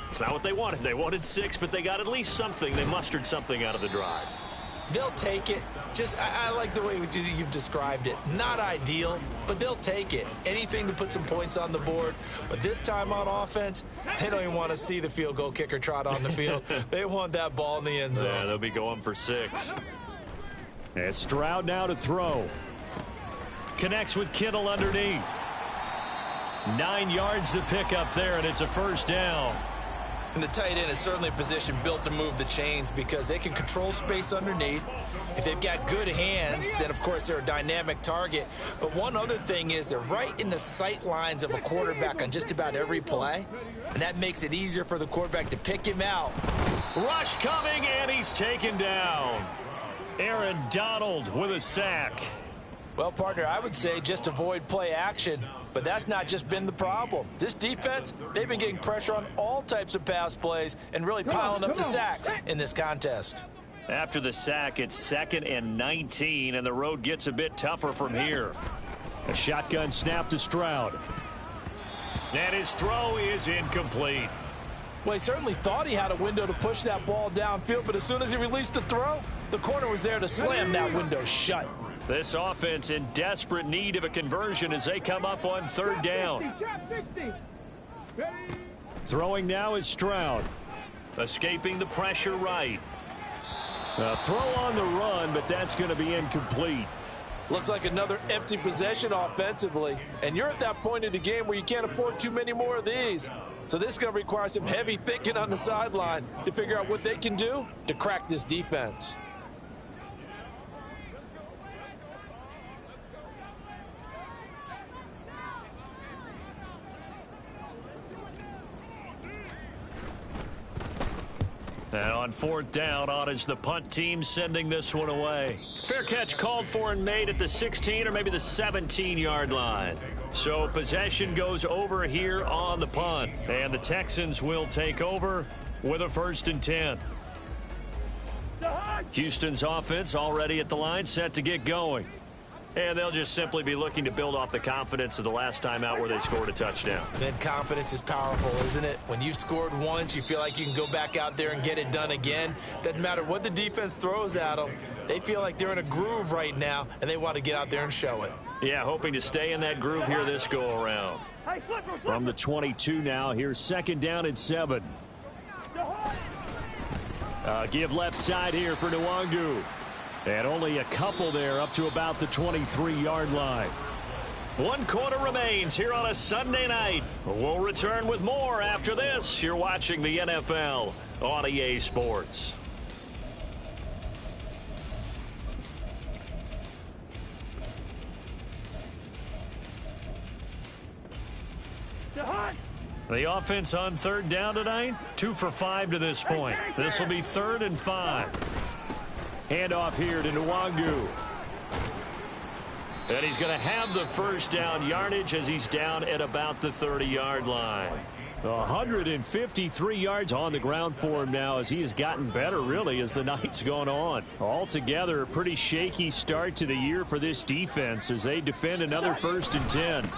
It's not what they wanted. They wanted 6, but they got at least something. They mustered something out of the drive. They'll take it. I like the way you've described it. Not ideal, but they'll take it. Anything to put some points on the board. But this time on offense, they don't even want to see the field goal kicker trot on the field. They want that ball in the end zone. Yeah, they'll be going for 6. And Stroud now to throw. Connects with Kittle underneath. 9 yards to pick up there, and it's a first down. And the tight end is certainly a position built to move the chains because they can control space underneath. If they've got good hands, then, of course, they're a dynamic target. But one other thing is they're right in the sight lines of a quarterback on just about every play, and that makes it easier for the quarterback to pick him out. Rush coming, and he's taken down. Aaron Donald with a sack. Well, partner, I would say just avoid play action, but that's not just been the problem. This defense, they've been getting pressure on all types of pass plays and really piling up the sacks in this contest. After the sack, it's 2nd and 19, and the road gets a bit tougher from here. A shotgun snap to Stroud. And his throw is incomplete. Well, he certainly thought he had a window to push that ball downfield, but as soon as he released the throw, the corner was there to slam that window shut. This offense in desperate need of a conversion as they come up on 3rd down. Throwing now is Stroud. Escaping the pressure right. A throw on the run, but that's going to be incomplete. Looks like another empty possession offensively, and you're at that point of the game where you can't afford too many more of these. So this is going to require some heavy thinking on the sideline to figure out what they can do to crack this defense. And on 4th down, on is the punt team sending this one away. Fair catch called for and made at the 16 or maybe the 17-yard line. So possession goes over here on the punt. And the Texans will take over with a 1st and 10. Houston's offense already at the line, set to get going. And they'll just simply be looking to build off the confidence of the last time out where they scored a touchdown. Then confidence is powerful, isn't it? When you've scored once, you feel like you can go back out there and get it done again. Doesn't matter what the defense throws at them. They feel like they're in a groove right now, and they want to get out there and show it. Yeah, hoping to stay in that groove here this go-around. From the 22 now, here's 2nd down and 7. Give left side here for Nwangu. And only a couple there up to about the 23-yard line. 1 quarter remains here on a Sunday night. We'll return with more after this. You're watching the NFL on EA Sports. The offense on 3rd down tonight, 2 for 5 to this point. This will be 3rd and 5. Handoff here to Nwangu. And he's going to have the 1st down yardage as he's down at about the 30-yard line. 153 yards on the ground for him now as he has gotten better, really, as the night's gone on. Altogether, a pretty shaky start to the year for this defense as they defend another 1st and 10.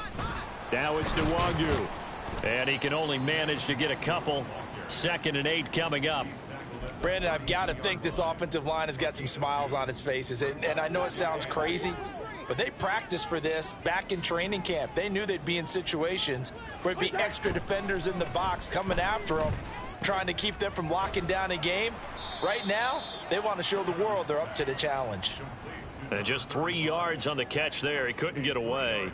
Now it's Nwangu. And he can only manage to get a couple. 2nd and 8 coming up. Brandon, I've got to think this offensive line has got some smiles on its faces. And I know it sounds crazy, but they practiced for this back in training camp. They knew they'd be in situations where it'd be extra defenders in the box coming after them, trying to keep them from locking down a game. Right now, they want to show the world they're up to the challenge. And just 3 yards on the catch there. He couldn't get away.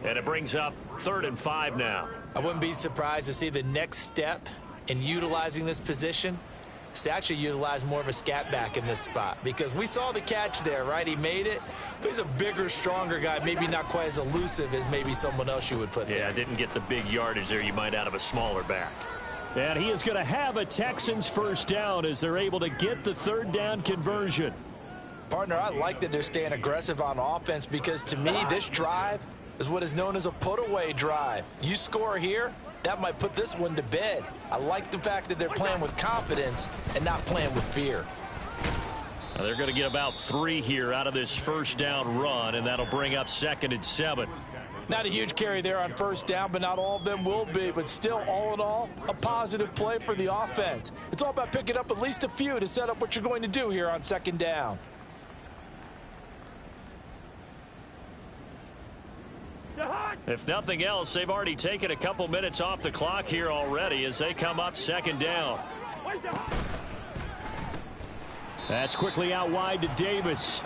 And it brings up 3rd and 5 now. I wouldn't be surprised to see the next step in utilizing this position is to actually utilize more of a scat back in this spot, because we saw the catch there, right? He made it, but he's a bigger, stronger guy, maybe not quite as elusive as maybe someone else you would put there. Yeah, didn't get the big yardage there you might out of a smaller back. And he is going to have a Texans 1st down as they're able to get the 3rd down conversion. Partner, I like that they're staying aggressive on offense because, to me, this drive is what is known as a put-away drive. You score here, that might put this one to bed. I like the fact that they're playing with confidence and not playing with fear. They're going to get about 3 here out of this first down run, and that'll bring up 2nd and 7. Not a huge carry there on first down, but not all of them will be. But still, all in all, a positive play for the offense. It's all about picking up at least a few to set up what you're going to do here on 2nd down. If nothing else, they've already taken a couple minutes off the clock here already as they come up 2nd down. That's quickly out wide to Davis.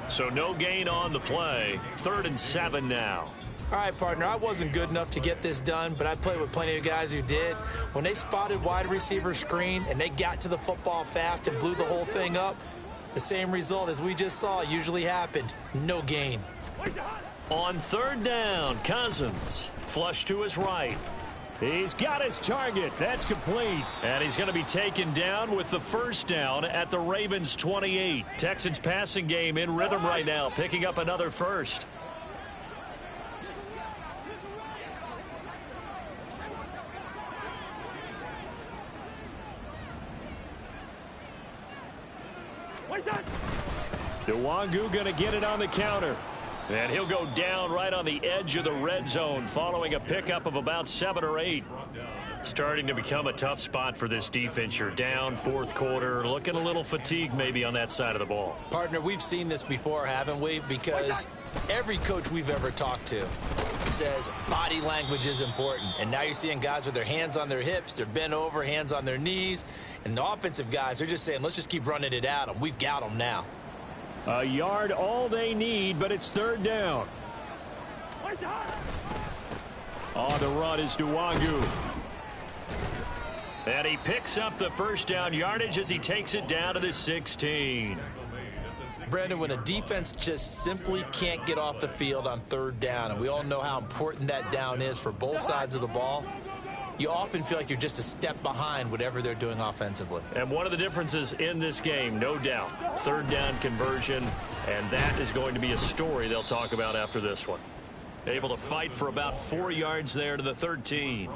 So no gain on the play. 3rd and 7 now. All right, partner, I wasn't good enough to get this done, but I played with plenty of guys who did. When they spotted wide receiver screen and they got to the football fast and blew the whole thing up, the same result as we just saw usually happened. No gain. On 3rd down, Cousins. Flush to his right. He's got his target. That's complete. And he's going to be taken down with the first down at the Ravens 28. Texans passing game in rhythm right now, picking up another first. Nwangu going to get it on the counter. And he'll go down right on the edge of the red zone following a pickup of about 7 or 8. Starting to become a tough spot for this defense. You're down 4th quarter, looking a little fatigued maybe on that side of the ball. Partner, we've seen this before, haven't we? Because every coach we've ever talked to says body language is important. And now you're seeing guys with their hands on their hips, they're bent over, hands on their knees. And the offensive guys are just saying, let's just keep running it at them. We've got them now. A yard all they need, but it's 3rd down. On the run is Nwangu. And he picks up the first down yardage as he takes it down to the 16. Brandon, when a defense just simply can't get off the field on 3rd down, and we all know how important that down is for both sides of the ball, you often feel like you're just a step behind whatever they're doing offensively. And one of the differences in this game, no doubt, 3rd down conversion, and that is going to be a story they'll talk about after this one. Able to fight for about 4 yards there to the 13.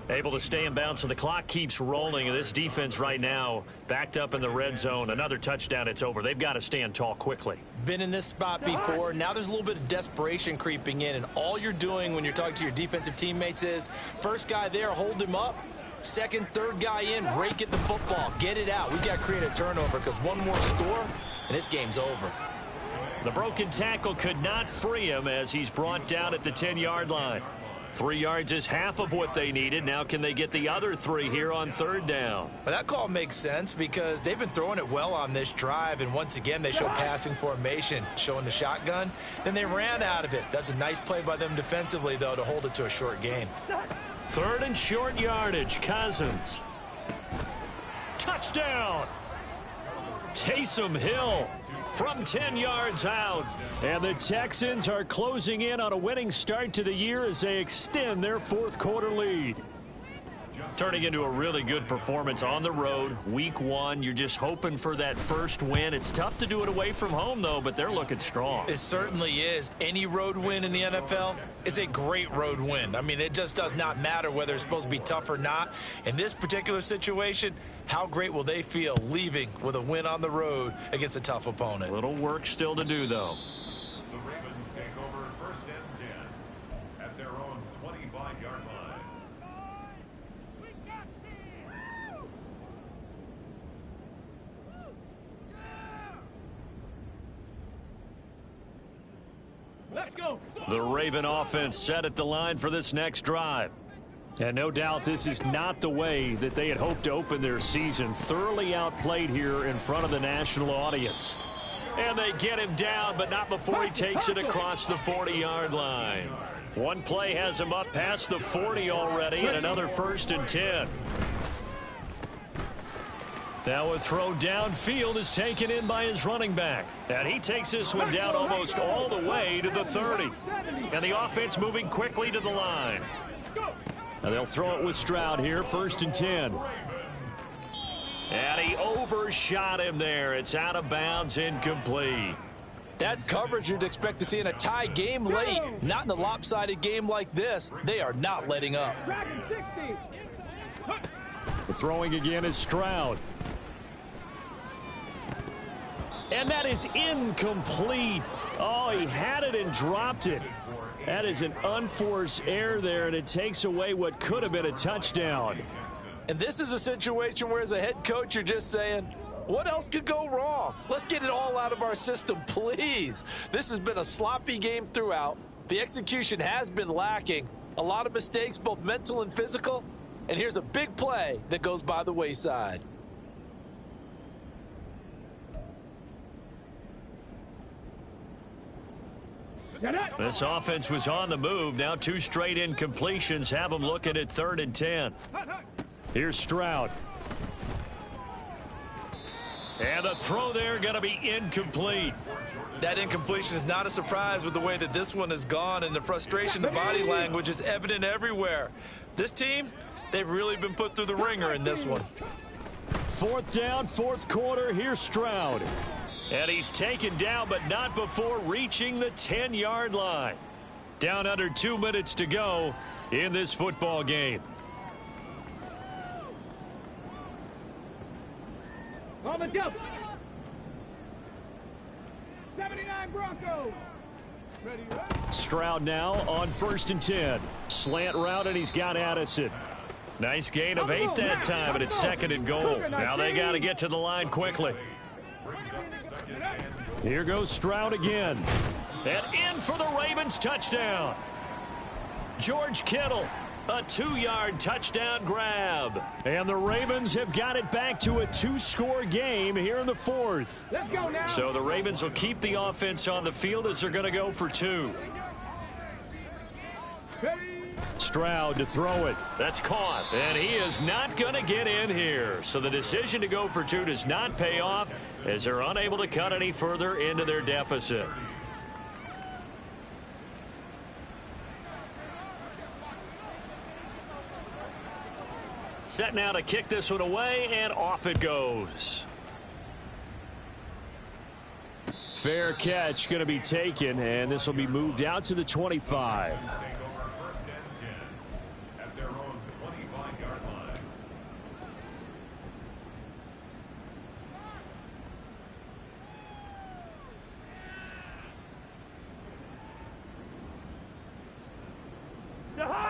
Able to stay in bounds, so the clock keeps rolling. And this defense right now backed up in the red zone. Another touchdown, it's over. They've got to stand tall quickly. Been in this spot before. Now there's a little bit of desperation creeping in, and all you're doing when you're talking to your defensive teammates is first guy there, hold him up. Second, third guy in, rake at the football. Get it out. We've got to create a turnover because one more score, and this game's over. The broken tackle could not free him as he's brought down at the 10-yard line. 3 yards is half of what they needed. Now can they get the other 3 here on 3rd down? Well, that call makes sense because they've been throwing it well on this drive, and once again they show passing formation, showing the shotgun. Then they ran out of it. That's a nice play by them defensively, though, to hold it to a short gain. 3rd and short yardage. Cousins. Touchdown. Taysom Hill from 10 yards out. And the Texans are closing in on a winning start to the year as they extend their 4th quarter lead. Turning into a really good performance on the road. Week 1, you're just hoping for that first win. It's tough to do it away from home, though, but they're looking strong. It certainly is. Any road win in the NFL is a great road win. I mean, it just does not matter whether it's supposed to be tough or not. In this particular situation, how great will they feel leaving with a win on the road against a tough opponent? Little work still to do, though. The Ravens take over 1st and 10 at their own 25-yard line. Let's go. The Raven offense set at the line for this next drive. And no doubt this is not the way that they had hoped to open their season. Thoroughly outplayed here in front of the national audience. And they get him down, but not before he takes it across the 40-yard line. One play has him up past the 40 already, and another 1st and 10. Now a throw downfield is taken in by his running back. And he takes this one down almost all the way to the 30. And the offense moving quickly to the line. Now they'll throw it with Stroud here, 1st and 10. And he overshot him there. It's out of bounds, incomplete. That's coverage you'd expect to see in a tie game late. Not in a lopsided game like this. They are not letting up. The throwing again is Stroud. And that is incomplete. Oh, he had it and dropped it. That is an unforced error there, and it takes away what could have been a touchdown. And this is a situation where, as a head coach, you're just saying, what else could go wrong? Let's get it all out of our system, please. This has been a sloppy game throughout. The execution has been lacking. A lot of mistakes, both mental and physical. And here's a big play that goes by the wayside. This offense was on the move. Now 2 straight incompletions have them looking at 3rd and 10. Here's Stroud. And the throw there going to be incomplete. That incompletion is not a surprise with the way that this one has gone, and the frustration, the body language is evident everywhere. This team, they've really been put through the ringer in this one. 4th down, 4th quarter. Here's Stroud. And he's taken down, but not before reaching the 10-yard line. Down under 2 minutes to go in this football game. On the jump. 79 Broncos. Ready, Stroud now on 1st and 10. Slant route, and he's got Addison. Nice gain of 8 that time, and it's 2nd and goal. Now they got to get to the line quickly. Here goes Stroud again. And in for the Ravens touchdown. George Kittle, a 2-yard touchdown grab. And the Ravens have got it back to a 2-score game here in the 4th. Let's go now. So the Ravens will keep the offense on the field as they're going to go for 2. Stroud to throw it. That's caught, and he is not going to get in here. So the decision to go for 2 does not pay off as they're unable to cut any further into their deficit. Set now to kick this one away, and off it goes. Fair catch going to be taken, and this will be moved out to the 25.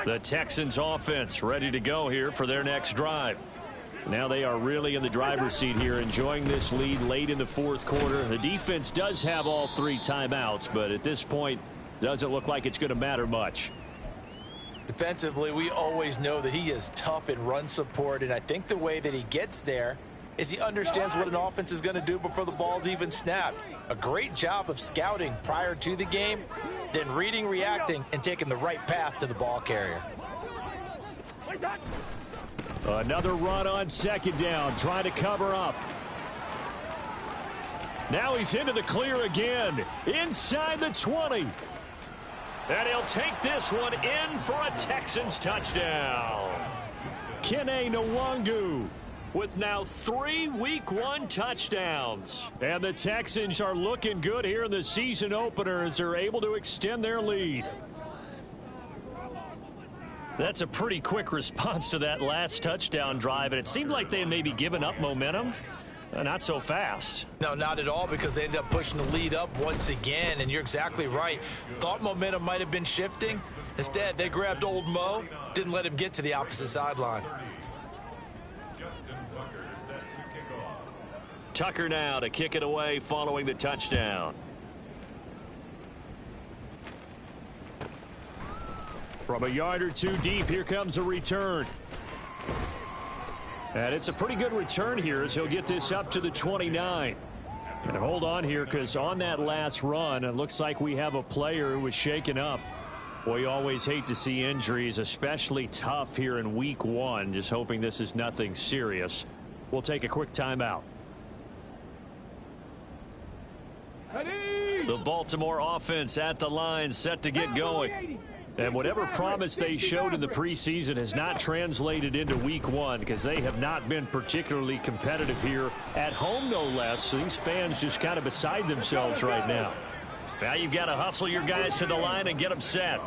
The Texans offense ready to go here for their next drive. Now they are really in the driver's seat here, enjoying this lead late in the 4th quarter. The defense does have all 3 timeouts, but at this point, doesn't look like it's going to matter much. Defensively, we always know that he is tough in run support, and I think the way that he gets there is he understands what an offense is going to do before the ball's even snapped. A great job of scouting prior to the game, then reading, reacting, and taking the right path to the ball carrier. Another run on 2nd down, trying to cover up. Now he's into the clear again, inside the 20. And he'll take this one in for a Texans touchdown. Kene Nwangu with now 3 Week 1 touchdowns. And the Texans are looking good here in the season opener as they're able to extend their lead. That's a pretty quick response to that last touchdown drive, and it seemed like they had maybe given up momentum. Not so fast. No, not at all, because they ended up pushing the lead up once again, and you're exactly right. Thought momentum might have been shifting. Instead, they grabbed old Mo, didn't let him get to the opposite sideline. Tucker now to kick it away following the touchdown. From a yard or 2 deep, here comes a return. And it's a pretty good return here as he'll get this up to the 29. And hold on here, because on that last run, it looks like we have a player who was shaken up. Boy, you always hate to see injuries, especially tough here in Week 1. Just hoping this is nothing serious. We'll take a quick timeout. The Baltimore offense at the line, set to get going. And whatever promise they showed in the preseason has not translated into Week 1, because they have not been particularly competitive here at home, no less. So these fans just kind of beside themselves right now. Now you've got to hustle your guys to the line and get them set.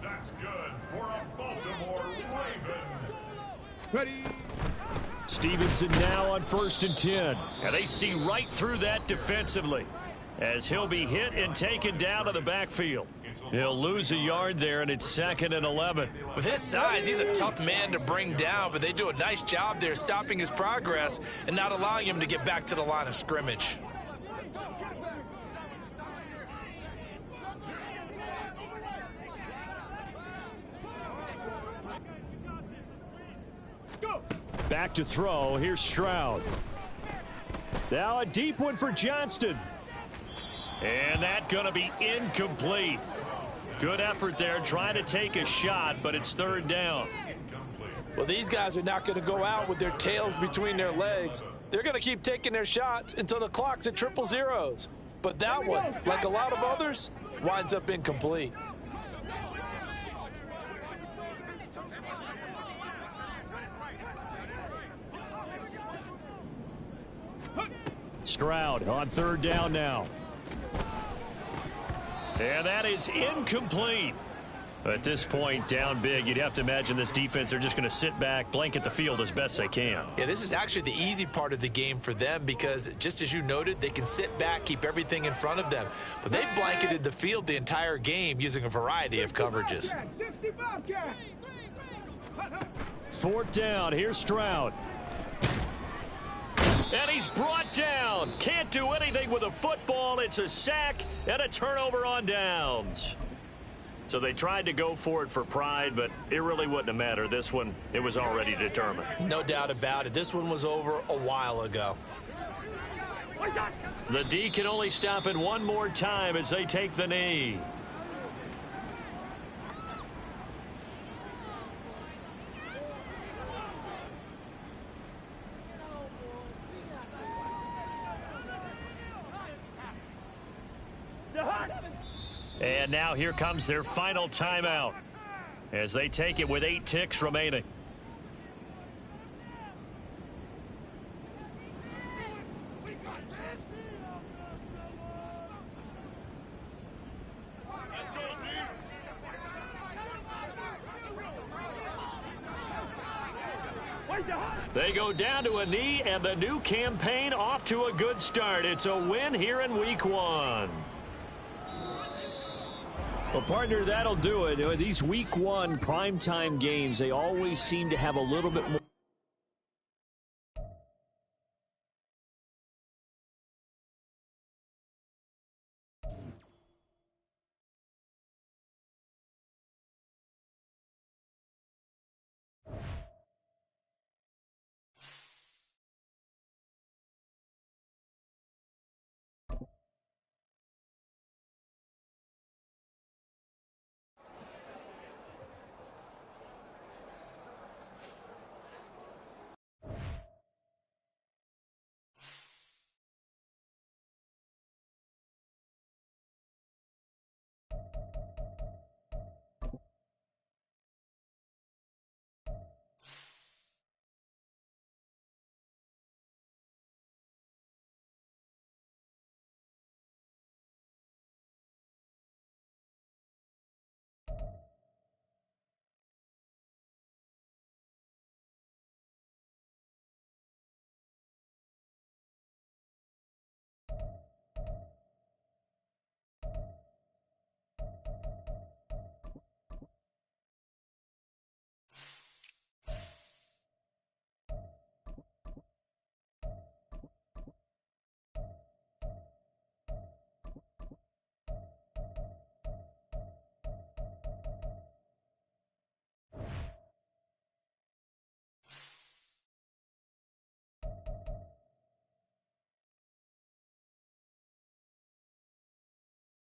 That's good for a Baltimore Raven. Ready. Stevenson now on 1st and 10. And they see right through that defensively as he'll be hit and taken down to the backfield. He'll lose a yard there, and it's 2nd and 11. With his size, he's a tough man to bring down, but they do a nice job there stopping his progress and not allowing him to get back to the line of scrimmage. Back to throw. Here's Stroud. Now a deep one for Johnston. And that's going to be incomplete. Good effort there trying to take a shot, but it's 3rd down. Well, these guys are not going to go out with their tails between their legs. They're going to keep taking their shots until the clock's at 000. But that one, like a lot of others, winds up incomplete. Stroud on 3rd down now. And that is incomplete. At this point, down big, you'd have to imagine this defense, they're just going to sit back, blanket the field as best they can. Yeah, this is actually the easy part of the game for them because, just as you noted, they can sit back, keep everything in front of them. But they've blanketed the field the entire game using a variety of coverages. 4th down. Here's Stroud. And he's brought down. Can't do anything with a football. It's a sack and a turnover on downs. So they tried to go for it for pride, but it really wouldn't have mattered. This one, it was already determined. No doubt about it. This one was over a while ago. The D can only stop it one more time as they take the knee. And now here comes their final timeout as they take it with 8 ticks remaining. They go down to a knee, and the new campaign off to a good start. It's a win here in Week 1. Well, partner, that'll do it. These Week 1 primetime games, they always seem to have a little bit more